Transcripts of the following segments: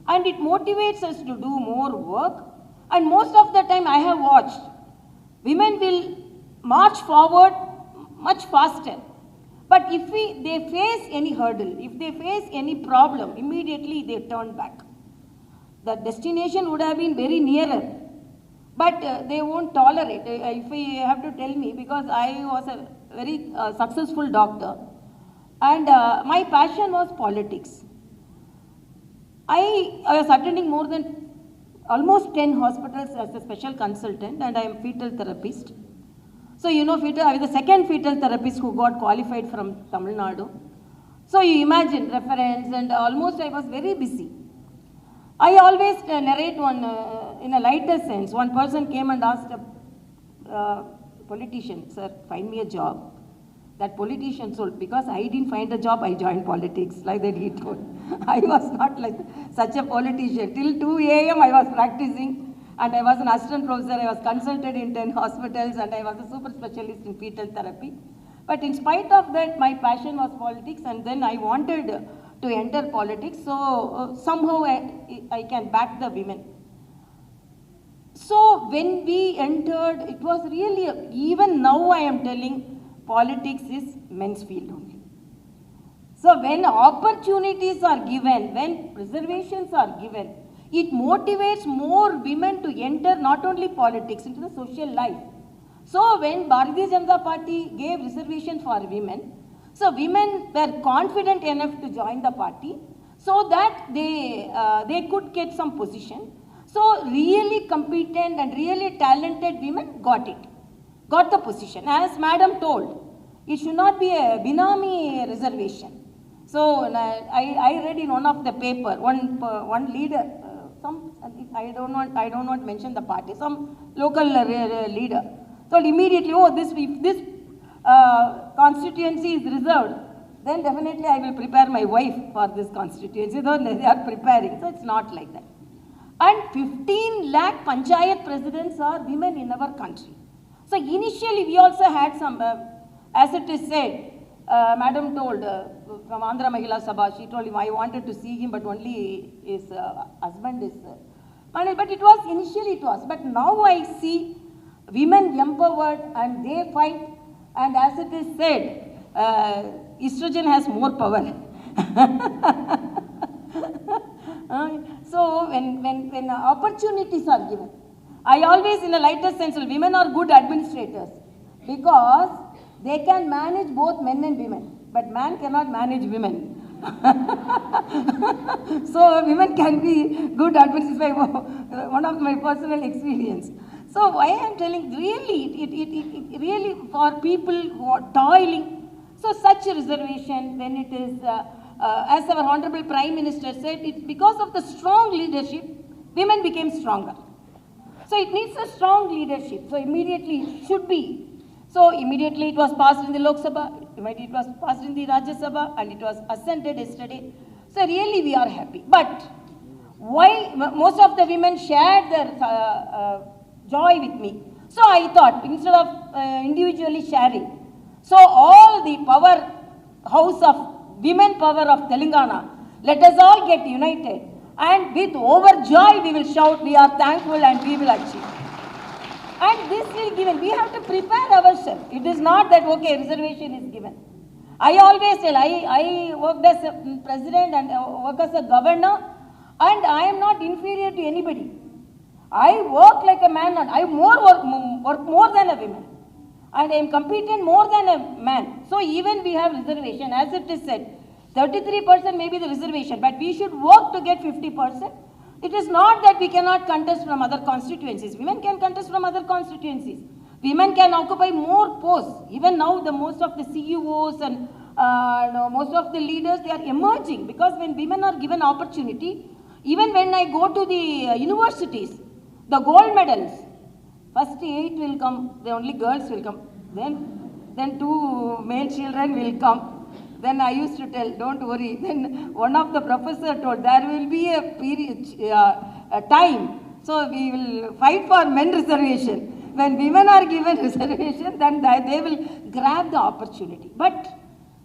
and it motivates us to do more work. And most of the time I have watched, women will march forward much faster. But if they face any hurdle, if they face any problem, immediately they turn back. The destination would have been very nearer, but they won't tolerate. If you have to tell me, because I was a very successful doctor, and my passion was politics. I was attending more than almost 10 hospitals as a special consultant, and I am fetal therapist. So I was the second fetal therapist who got qualified from Tamil Nadu. So you imagine reference, and almost I was very busy. I always narrate one in a lighter sense. One person came and asked a politician, "Sir, find me a job." That politician told, "Because I didn't find a job, I joined politics," like that he told. I was not like such a politician. Till 2 a.m. I was practicing, and I was an assistant professor. I was consulted in 10 hospitals, and I was a super specialist in fetal therapy. But in spite of that, my passion was politics, and then I wanted to enter politics. So somehow I can back the women. So when we entered, it was really, even now I am telling, politics is men's field only. So when opportunities are given, when reservations are given, it motivates more women to enter not only politics, into the social life. So when Bharatiya Janata Party gave reservation for women, so women were confident enough to join the party so that they could get some position. So really competent and really talented women got the position. As Madam told, it should not be a Binami reservation. So I read in one of the paper, one leader, I don't want to mention the party, some local leader. So immediately, if this constituency is reserved, then definitely I will prepare my wife for this constituency. So they are preparing. So it's not like that. And 15 lakh panchayat presidents are women in our country. So initially we also had some, as it is said, Madam told from Andhra Mahila Sabha, she told him, I wanted to see him, but only his husband is. But initially it was. But now I see women empowered and they fight. And as it is said, estrogen has more power. So when opportunities are given, I always, in a lighter sense, women are good administrators because they can manage both men and women, but man cannot manage women. So women can be good administrators, one of my personal experience. So why I am telling, really, it really for people who are toiling, so such a reservation, when it is, as our Honorable Prime Minister said, it's because of the strong leadership, women became stronger. So it needs a strong leadership. So immediately it should be. So immediately it was passed in the Lok Sabha, immediately it was passed in the Rajya Sabha, and it was assented yesterday. So really we are happy. But why most of the women shared their joy with me. So I thought, instead of individually sharing, so all the powerhouse of women power of Telangana, let us all get united. And with overjoy we will shout, we are thankful and we will achieve. And this will given, we have to prepare ourselves. It is not that, okay, reservation is given. I always tell, I worked as a president and work as a governor, and I am not inferior to anybody. I work like a man, and I work more than a woman. And I am competent more than a man. So even we have reservation, as it is said, 33% may be the reservation, but we should work to get 50%. It is not that we cannot contest from other constituencies. Women can contest from other constituencies. Women can occupy more posts. Even now, most of the CEOs and most of the leaders, they are emerging, because when women are given opportunity, even when I go to the universities, the gold medals, first 8 will come, the only girls will come. Then 2 male children will come. Then I used to tell, don't worry. Then one of the professor told, there will be a period, a time. So we will fight for men reservation. When women are given reservation, then they will grab the opportunity. But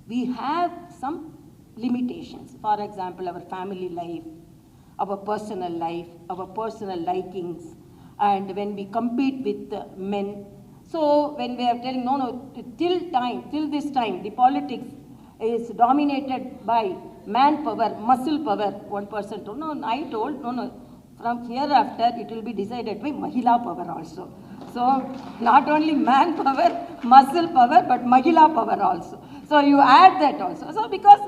we have some limitations. For example, our family life. our personal life, our personal likings, and when we compete with men. So when we are telling, no, till this time, the politics is dominated by manpower, muscle power, 1%. No, I told, no, from hereafter it will be decided by Mahila power also. So not only manpower, muscle power, but Mahila power also. So you add that also. So because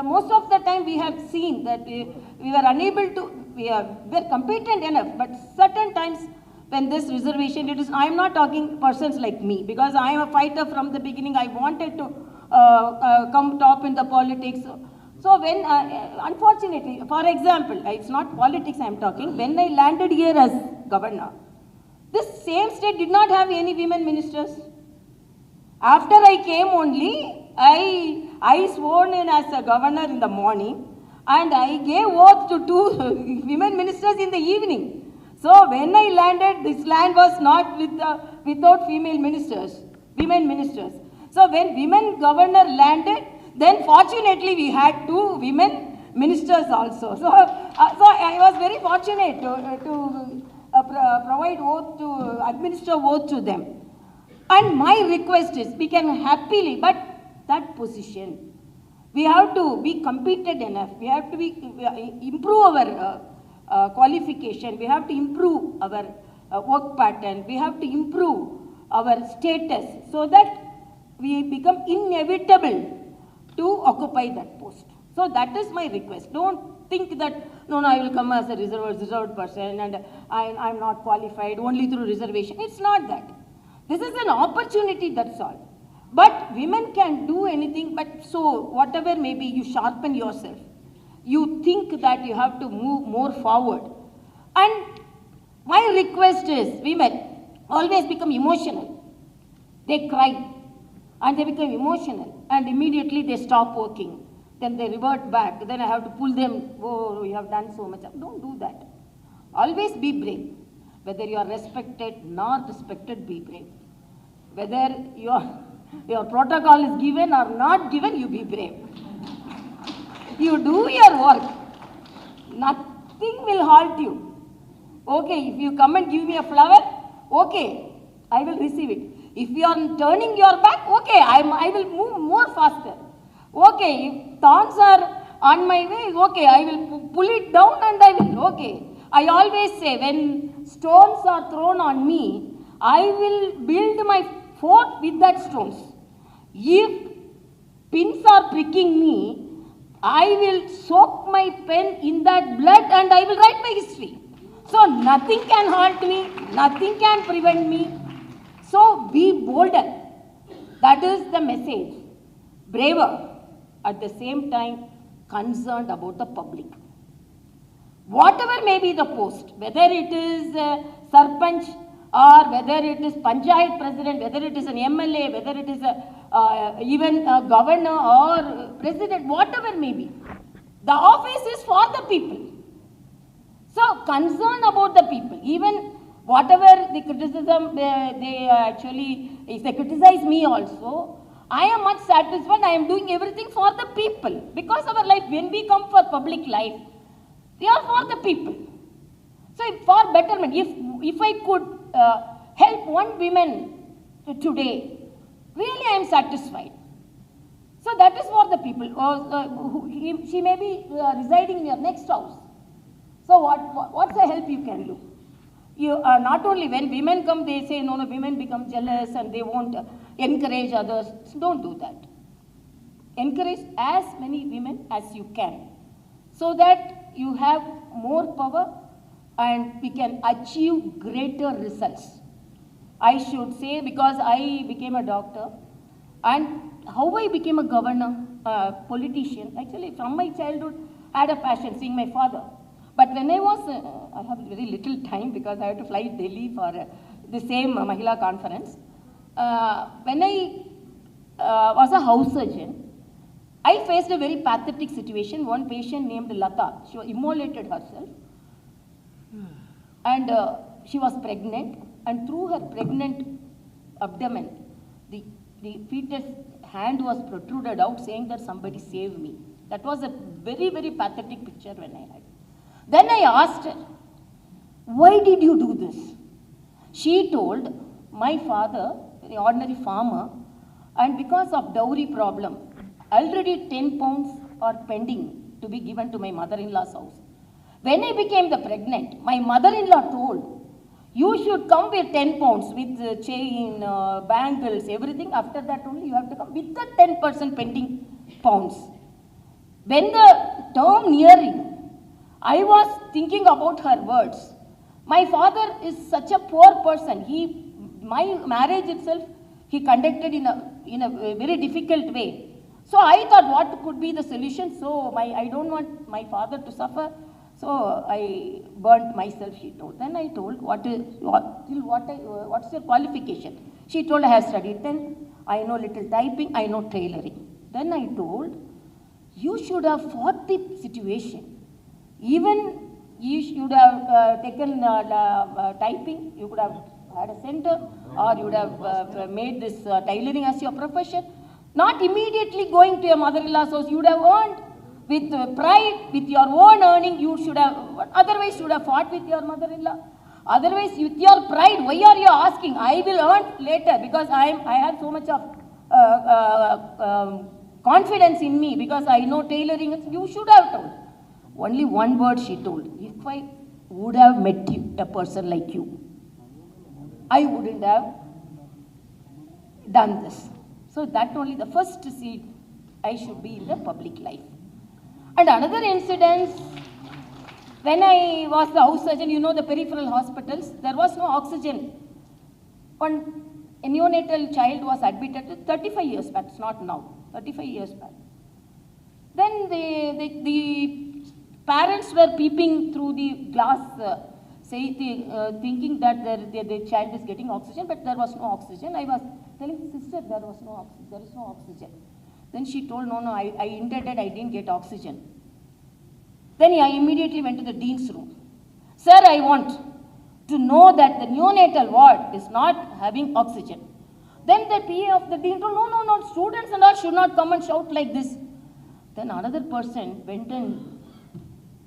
most of the time we have seen that we were unable to, we were competent enough, but certain times when this reservation, it is, I am not talking persons like me, because I am a fighter from the beginning. I wanted to come top in the politics. So when, unfortunately, for example, it's not politics I am talking, when I landed here as governor, this same state did not have any women ministers. After I came only, I sworn in as a governor in the morning, and I gave oath to 2 women ministers in the evening. So when I landed, this land was not without female ministers, women ministers. So when women governor landed, then fortunately we had 2 women ministers also. So I was very fortunate to provide oath, to administer oath to them. And my request is, we can happily, but that position, we have to be competent enough. We have to improve our qualification. We have to improve our work pattern. We have to improve our status so that we become inevitable to occupy that post. So that is my request. Don't think that, no, I will come as a reserved person and I'm not qualified only through reservation. It's not that. This is an opportunity, that's all. But women can do anything, but so whatever maybe you sharpen yourself. You think that you have to move more forward. And my request is, women always become emotional. They cry and they become emotional and immediately they stop working. Then they revert back. Then I have to pull them, oh, you have done so much. Don't do that. Always be brave. Whether you are respected, not respected, be brave. Whether your protocol is given or not given, you be brave. You do your work. Nothing will halt you. Okay, if you come and give me a flower, okay, I will receive it. If you are turning your back, okay, I will move more faster. Okay, if thorns are on my way, okay, I will pull it down and I will, okay. I always say, when stones are thrown on me, I will build my fort with that stones. If pins are pricking me, I will soak my pen in that blood and I will write my history. So nothing can halt me, nothing can prevent me. So be bolder. That is the message. Braver. At the same time, concerned about the public. Whatever may be the post, whether it is Sarpanch or whether it is Panchayat President, whether it is an MLA, whether it is even a governor or president, whatever may be, the office is for the people. So concern about the people, even whatever the criticism they actually, if they criticize me also, I am much satisfied. I am doing everything for the people. Because our life, when we come for public life, we are for the people. So for betterment, if I could help one woman today, really I am satisfied. So that is for the people. She may be residing in your next house. So what's the help you can do? You not only when women come, they say, no, women become jealous and they won't encourage others. So don't do that. Encourage as many women as you can, so that you have more power and we can achieve greater results. I should say, because I became a doctor, and how I became a governor, politician, actually from my childhood, I had a passion, seeing my father. But when I was, I have very little time because I have to fly to Delhi for the same Mahila conference. When I was a house surgeon, I faced a very pathetic situation. One patient named Lata, she immolated herself and she was pregnant, and through her pregnant abdomen, the fetus hand was protruded out saying that somebody save me. That was a very, very pathetic picture when I had. Then I asked her, why did you do this? She told, my father, an ordinary farmer, and because of dowry problem, already 10 pounds are pending to be given to my mother-in-law's house. When I became the pregnant, my mother-in-law told, you should come with 10 pounds, with chain, bangles, everything. After that only you have to come with the 10% pending pounds. When the term nearing, I was thinking about her words. My father is such a poor person. My marriage itself, he conducted in a very difficult way. So I thought, what could be the solution? So I don't want my father to suffer. So I burnt myself, she told. Then I told, what's your qualification? She told, I have studied 10, I know little typing, I know tailoring. Then I told, you should have fought the situation. Even you should have taken typing, you could have had a center, or you would have made this tailoring as your profession. Not immediately going to your mother-in-law's house, you would have earned. With pride, with your own earning, you should have, otherwise you should have fought with your mother-in-law. Otherwise, with your pride, why are you asking? I will earn later, because I have so much of confidence in me, because I know tailoring. You should have told. Only one word she told. If I would have met you, a person like you, I wouldn't have done this. So that only the first seed I should be in the public life. And another incident, when I was the house surgeon, you know the peripheral hospitals, there was no oxygen. When a neonatal child was admitted 35 years back, it's not now, 35 years back. Then the parents were peeping through the glass, thinking that the child is getting oxygen, but there was no oxygen. I was telling, sister, there is no oxygen. Then she told, no, I intended, I didn't get oxygen. Then I immediately went to the dean's room. Sir, I want to know that the neonatal ward is not having oxygen. Then the PA of the dean told, no, students and all should not come and shout like this. Then another person went and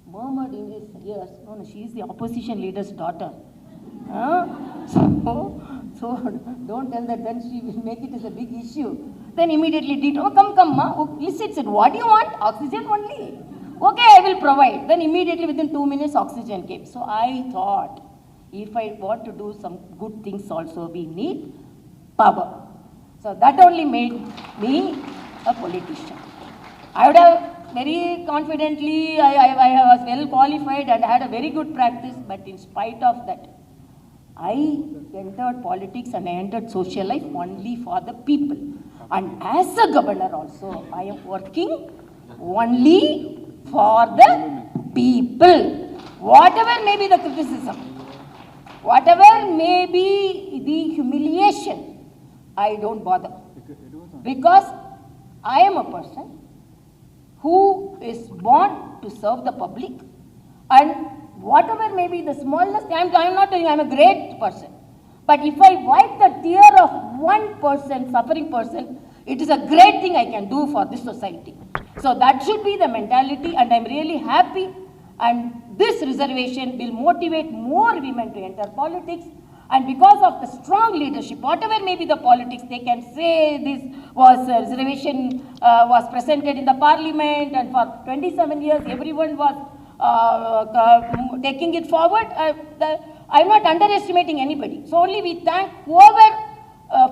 murmured in his ears, no, she is the opposition leader's daughter. So don't tell that, then she will make it as a big issue. Then immediately dean told, come, ma. Listen, said, what do you want? Oxygen only. Okay, I will provide. Then immediately within 2 minutes, oxygen came. So I thought, if I want to do some good things also, we need power. So that only made me a politician. I would have very confidently, I was well qualified and I had a very good practice, but in spite of that, I entered politics and I entered social life only for the people. And as a governor also, I am working only for the people. Whatever may be the criticism, whatever may be the humiliation, I don't bother. Because I am a person who is born to serve the public, and whatever may be the smallest, I am not telling I am a great person. But if I wipe the tear of one person, suffering person, it is a great thing I can do for this society. So that should be the mentality, and I am really happy, and this reservation will motivate more women to enter politics. And because of the strong leadership, whatever may be the politics, they can say this was reservation was presented in the parliament, and for 27 years everyone was taking it forward. I am not underestimating anybody. So only we thank whoever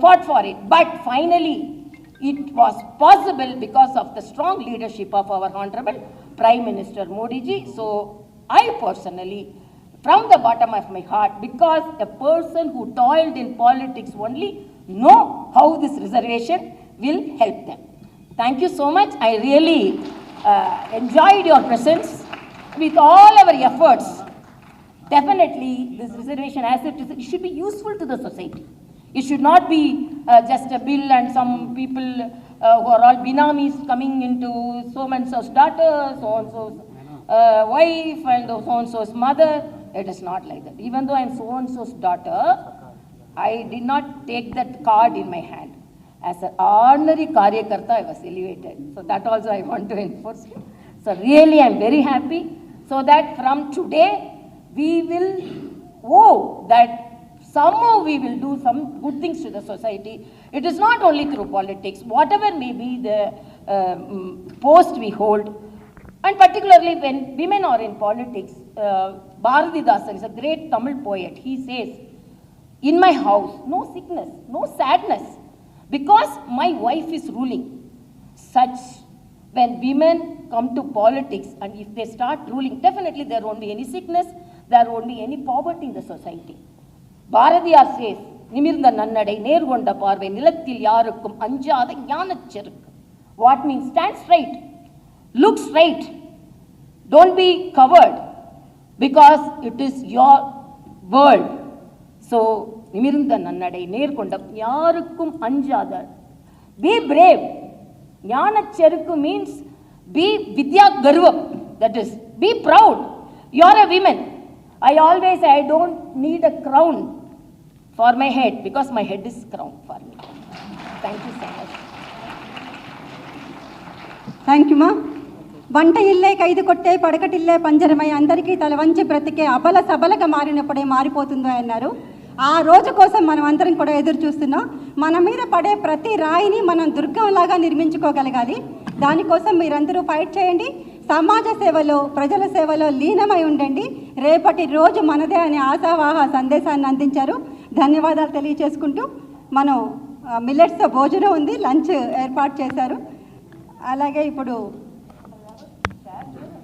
fought for it. But finally, it was possible because of the strong leadership of our Honorable Prime Minister Modi ji. So I personally, from the bottom of my heart, because a person who toiled in politics only know how this reservation will help them. Thank you so much. I really enjoyed your presence. With all our efforts, definitely this reservation as it is, it should be useful to the society. It should not be just a bill and some people who are all binamis coming into so-and-so's daughter, so-and-so's wife, and so-and-so's mother. It is not like that. Even though I am so-and-so's daughter, I did not take that card in my hand. As an ordinary Karyakarta, I was elevated. So that also I want to enforce. So really I'm very happy, so that from today we will that somehow we will do some good things to the society. It is not only through politics, whatever may be the post we hold, and particularly when women are in politics. Bharatidasan is a great Tamil poet. He says, "In my house, no sickness, no sadness, because my wife is ruling." Such, when women come to politics and if they start ruling, definitely there won't be any sickness, there won't be any poverty in the society. Bharatiyar says, "Nimirnda nannadai nergonda parvai nilathil yarukkum anjada ஞானச்செருக்கு." What means? Stand straight, look straight, don't be covered, because it is your world. So, நிமிர்ந்த நன்னடை நேர்கொண்ட யாருக்கும் அஞ்சாத. Be brave. ஞானச்செருக்கு means be vidya garvam, that is, be proud. You are a woman. I always say I don't need a crown for my head, because my head is crown for me. Thank you so much. Thank you, ma. వంట ఇల్లే ఖైదు కొట్టే పడకటిల్లే పంజరమై అందరికీ తల వంచి బ్రతికే అబల సబలగా మారినప్పుడే మారిపోతుందో అన్నారు. ఆ రోజు కోసం మనం అందరం కూడా ఎదురు చూస్తున్నాం. మన మీద పడే ప్రతి రాయిని మనం దుర్గంలాగా నిర్మించుకోగలగాలి. దానికోసం మీరందరూ ఫైట్ చేయండి. సమాజ సేవలో, ప్రజల సేవలో లీనమై ఉండండి. రేపటి రోజు మనదే అనే ఆశావాహ సందేశాన్ని అందించారు. ధన్యవాదాలు తెలియచేసుకుంటూ, మనం మిల్లెట్స్తో భోజనం ఉంది, లంచ్ ఏర్పాటు చేశారు. అలాగే ఇప్పుడు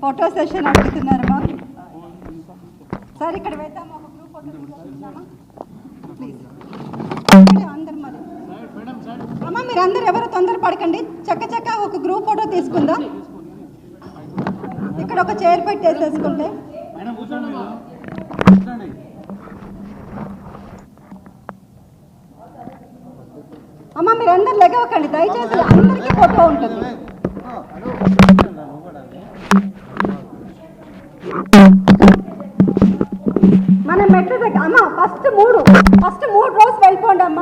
ఫోటో సెషన్ అడుగుతున్నారమ్మా. సార్ ఇక్కడ వేద్దామా, ఒక గ్రూప్ ఫోటో తీసుకుందామా ప్లీజ్. అందరు మరి అమ్మ, మీరందరూ ఎవరు తొందరపడకండి, చక్క ఒక గ్రూప్ ఫోటో తీసుకుందాం. ఇక్కడ ఒక చైర్ పెట్టేసేసుకుంటే. అమ్మ, మీరందరూ లెగవకండి దయచేసి, అందరికీ ఫోటో ఉంటుంది. మనం మెట్ల దగ్గర అమ్మ ఫస్ట్ మూడు రోజు వెళ్ళిపోండి అమ్మ.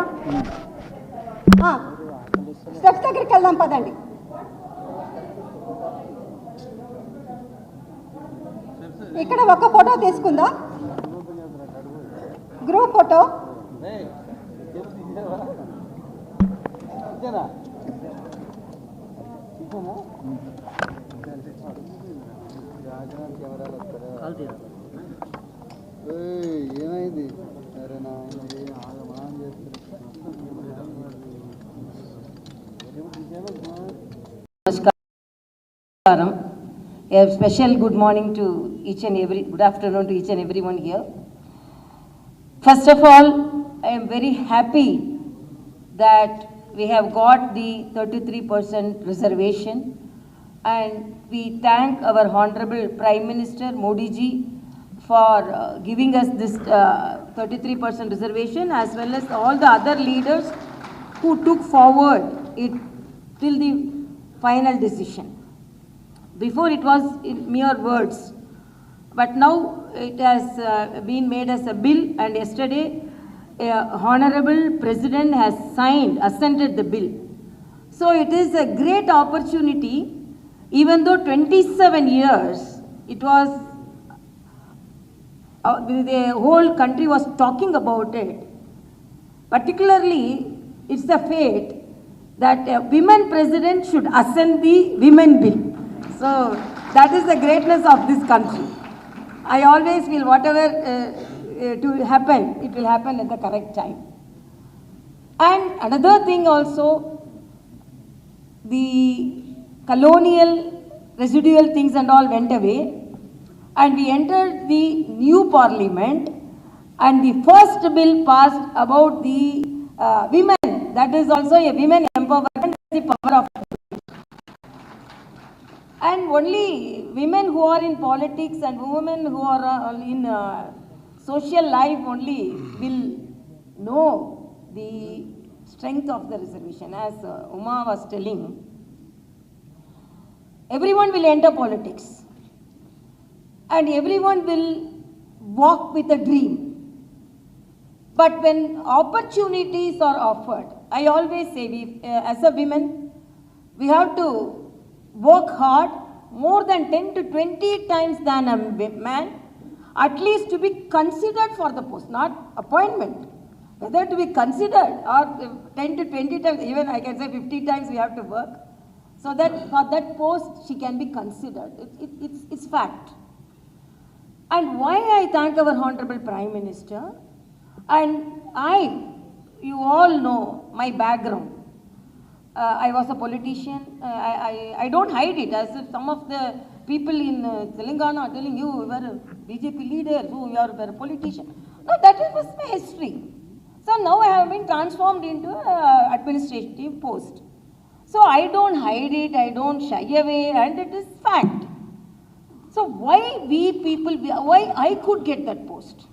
స్టెప్స్ దగ్గరికి వెళ్దాం పదండి. ఇక్కడ ఒక ఫోటో తీసుకుందాం, గ్రూప్ ఫోటో. ఏమైంది? Namaskaram. A special good morning to good afternoon to each and everyone here. First of all, I am very happy that we have got the 33% reservation, and we thank our Honorable Prime Minister Modi ji for giving us this 33% reservation, as well as all the other leaders who took forward it till the final decision. Before it was in mere words, but now it has been made as a bill, and yesterday Honorable President has assented the bill. So it is a great opportunity, even though 27 years it was, the whole country was talking about it. Particularly, it's the fate that a women president should assent the women bill. So that is the greatness of this country. I always feel whatever to happen, it will happen at the correct time. And another thing also, the colonial residual things and all went away, and we entered the new parliament, and the first bill passed about the women. That is also a women empowerment, the power of women. And only women who are in politics and women who are in social life only will know the strength of the reservation. As Uma was telling, everyone will enter politics, and everyone will walk with a dream. But when opportunities are offered, I always say, as a woman, we have to work hard, more than 10 to 20 times than a man, at least to be considered for the post, not appointment. Whether to be considered or 10 to 20 times, even I can say 50 times we have to work, so that for that post she can be considered. It's fact. And why I thank our Honorable Prime Minister, and you all know my background. I was a politician. I don't hide it, as if some of the people in Telangana are telling you were a BJP leader, you are a politician. No, that was my history. So now I have been transformed into an administrative post. So I don't hide it, I don't shy away, and it is fact. So why why I could get that post?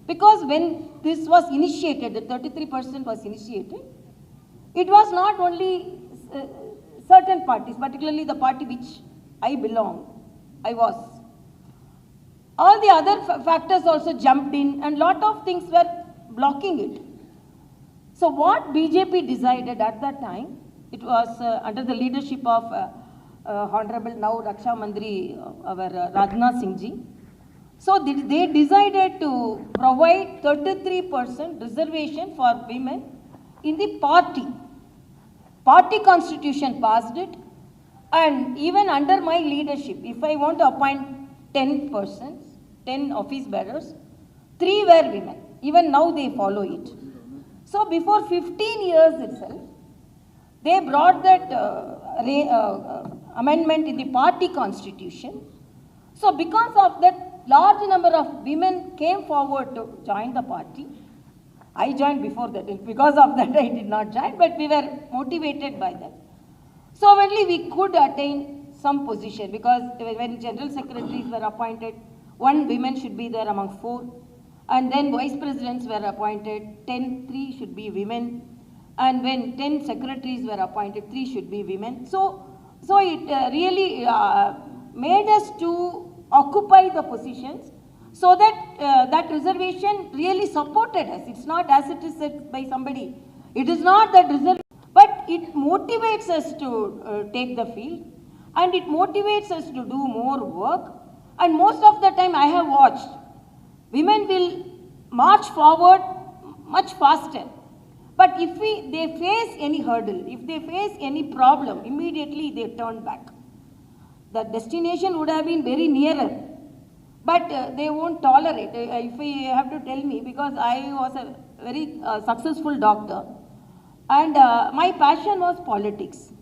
Because when this was initiated, the 33% was initiated, it was not only certain parties, particularly the party which I belong, I was. All the other factors also jumped in, and lot of things were blocking it. So what BJP decided at that time, it was under the leadership of Honorable now Raksha Mandri, our Rajnath Singh ji. So they decided to provide 33% reservation for women in the party. Party constitution passed it, and even under my leadership, if I want to appoint 10 persons, 10 office bearers, 3 were women. Even now they follow it. So before 15 years itself, they brought that amendment in the party constitution. So because of that, large number of women came forward to join the party. I joined before that. Because of that, I did not join, but we were motivated by that. So only we could attain some position, because when general secretaries were appointed, 1 woman should be there among 4, and then vice presidents were appointed, 3 should be women, and when 10 secretaries were appointed, 3 should be women. So it really made us to occupy the positions, so that that reservation really supported us. It's not as it is said by somebody. It is not that reservation, but it motivates us to take the field, and it motivates us to do more work. And most of the time I have watched, women will march forward much faster. But if they face any hurdle, if they face any problem, immediately they turn back. The destination would have been very nearer, but they won't tolerate. If you have to tell me, because I was a very successful doctor, and my passion was politics.